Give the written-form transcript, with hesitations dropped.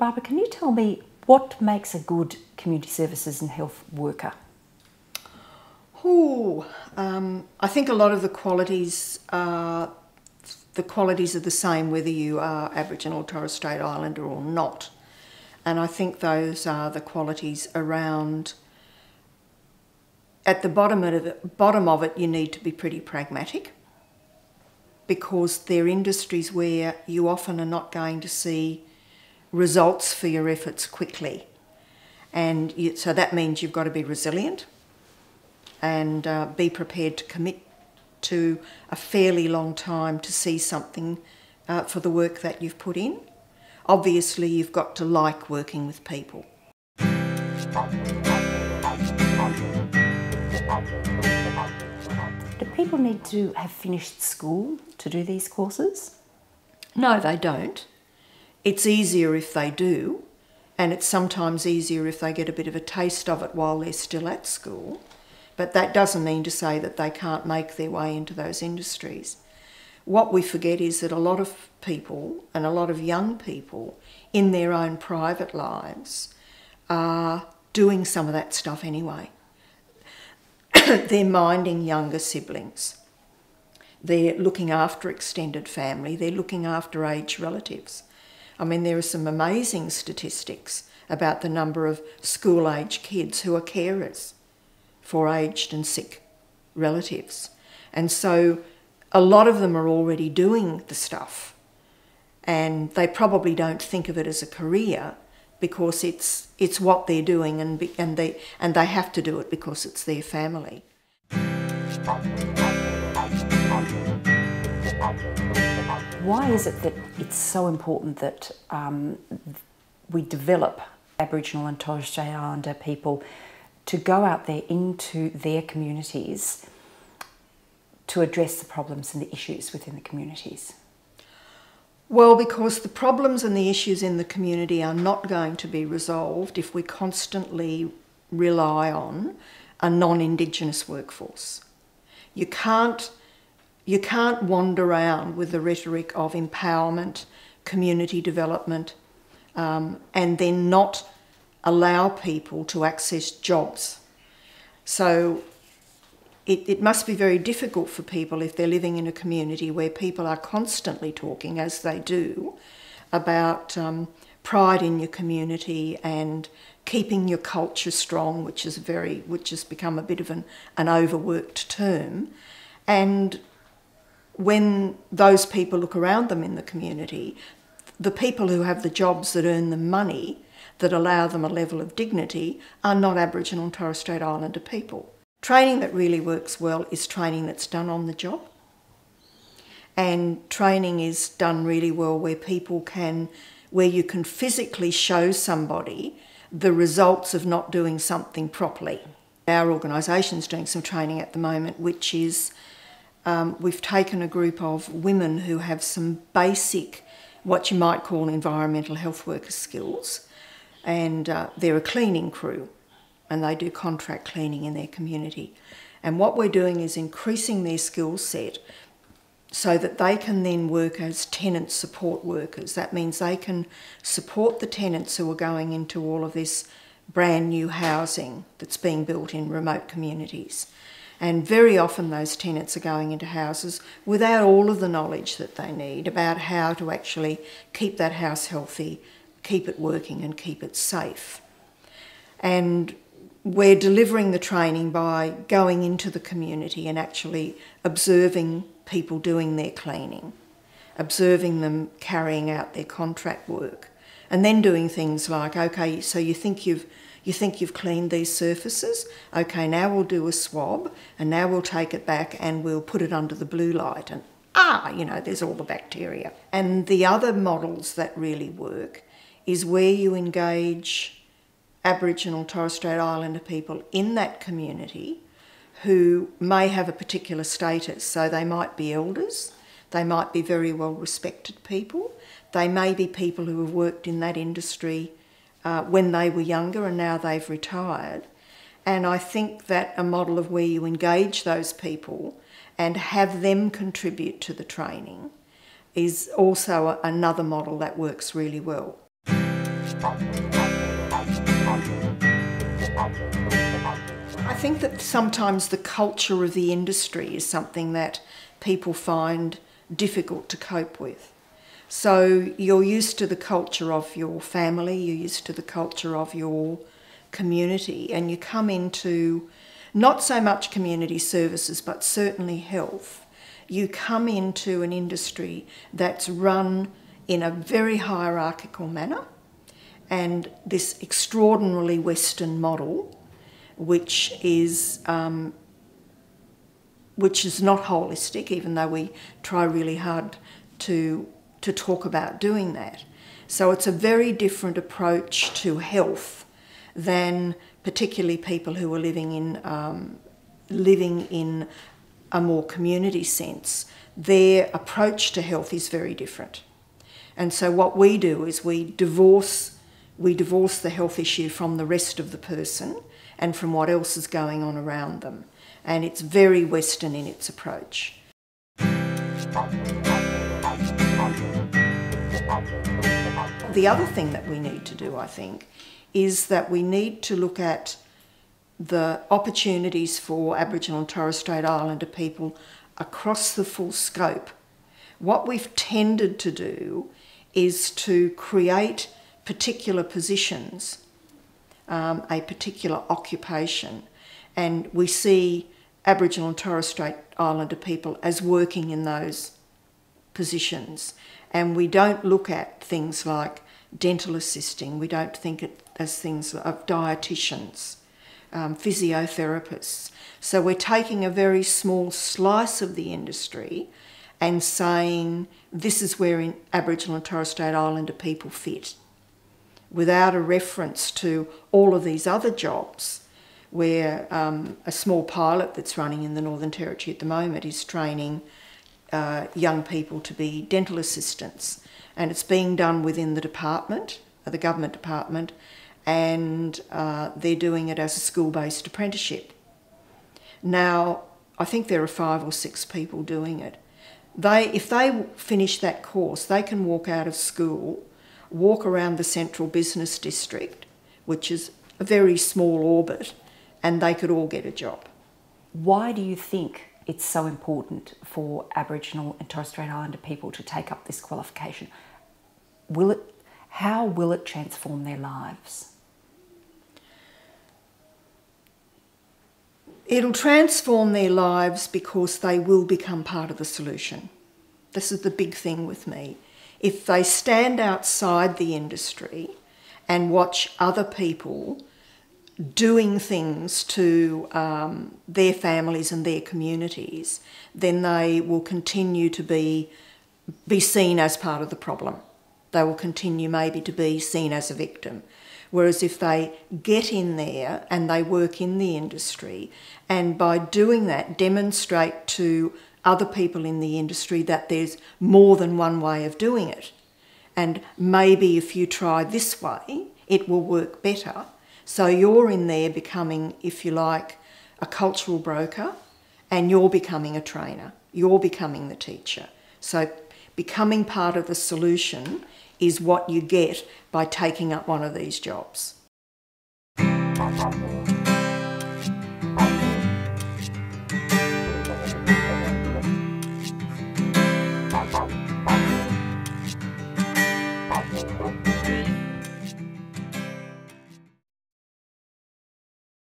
Barbara, can you tell me what makes a good community services and health worker? I think a lot of the qualities are the same whether you are Aboriginal or Torres Strait Islander or not. And I think those are the qualities around, at the bottom of it, you need to be pretty pragmatic, because they're industries where you often are not going to see results for your efforts quickly. And so that means you've got to be resilient and be prepared to commit to a fairly long time to see something for the work that you've put in. Obviously, you've got to like working with people. Do people need to have finished school to do these courses? No, they don't. It's easier if they do, and it's sometimes easier if they get a bit of a taste of it while they're still at school. But that doesn't mean to say that they can't make their way into those industries. What we forget is that a lot of people, and a lot of young people, in their own private lives, are doing some of that stuff anyway. They're minding younger siblings. They're looking after extended family. They're looking after aged relatives. I mean, there are some amazing statistics about the number of school-age kids who are carers for aged and sick relatives. And so a lot of them are already doing the stuff, and they probably don't think of it as a career because it's what they're doing, and they have to do it because it's their family. Why is it that it's so important that we develop Aboriginal and Torres Strait Islander people to go out there into their communities to address the problems and the issues within the communities? Well, because the problems and the issues in the community are not going to be resolved if we constantly rely on a non-Indigenous workforce. You can't wander around with the rhetoric of empowerment, community development, and then not allow people to access jobs. So it must be very difficult for people if they're living in a community where people are constantly talking, as they do, about pride in your community and keeping your culture strong, which has become a bit of an overworked term. And when those people look around them in the community, the people who have the jobs that earn them money, that allow them a level of dignity, are not Aboriginal and Torres Strait Islander people. Training that really works well is training that's done on the job. And training is done really well where you can physically show somebody the results of not doing something properly. Our organisation's doing some training at the moment, which is we've taken a group of women who have some basic, what you might call environmental health worker skills, and they're a cleaning crew, and they do contract cleaning in their community. And what we're doing is increasing their skill set so that they can then work as tenant support workers. That means they can support the tenants who are going into all of this brand new housing that's being built in remote communities. And very often those tenants are going into houses without all of the knowledge that they need about how to actually keep that house healthy, keep it working and keep it safe. And we're delivering the training by going into the community and actually observing people doing their cleaning, observing them carrying out their contract work, and then doing things like, okay, so you think you've cleaned these surfaces? Okay, now we'll do a swab, and now we'll take it back and we'll put it under the blue light, and there's all the bacteria. And the other models that really work is where you engage Aboriginal Torres Strait Islander people in that community who may have a particular status. So they might be elders, they might be very well respected people, they may be people who have worked in that industry when they were younger and now they've retired. And I think that a model of where you engage those people and have them contribute to the training is also another model that works really well. I think that sometimes the culture of the industry is something that people find difficult to cope with. So you're used to the culture of your family, you're used to the culture of your community, and you come into not so much community services, but certainly health. You come into an industry that's run in a very hierarchical manner, and this extraordinarily Western model, which is not holistic, even though we try really hard to talk about doing that. So it's a very different approach to health than particularly people who are living in a more community sense. Their approach to health is very different. And so what we do is we divorce the health issue from the rest of the person and from what else is going on around them. And it's very Western in its approach. The other thing that we need to do, I think, is that we need to look at the opportunities for Aboriginal and Torres Strait Islander people across the full scope. What we've tended to do is to create particular positions, a particular occupation, and we see Aboriginal and Torres Strait Islander people as working in those positions. And we don't look at things like dental assisting, we don't think it as things of dietitians, physiotherapists. So we're taking a very small slice of the industry and saying this is where Aboriginal and Torres Strait Islander people fit, without a reference to all of these other jobs where a small pilot that's running in the Northern Territory at the moment is training young people to be dental assistants, and it's being done within the department, the government department, and they're doing it as a school-based apprenticeship. Now, I think there are 5 or 6 people doing it. If they finish that course, they can walk out of school, walk around the central business district, which is a very small orbit, and they could all get a job. Why do you think it's so important for Aboriginal and Torres Strait Islander people to take up this qualification? How will it transform their lives? It'll transform their lives because they will become part of the solution. This is the big thing with me. If they stand outside the industry and watch other people doing things to their families and their communities, then they will continue to be seen as part of the problem. They will continue maybe to be seen as a victim. Whereas if they get in there and they work in the industry, and by doing that demonstrate to other people in the industry that there's more than one way of doing it, and maybe if you try this way, it will work better. So you're in there becoming, if you like, a cultural broker, and you're becoming a trainer. You're becoming the teacher. So becoming part of the solution is what you get by taking up one of these jobs.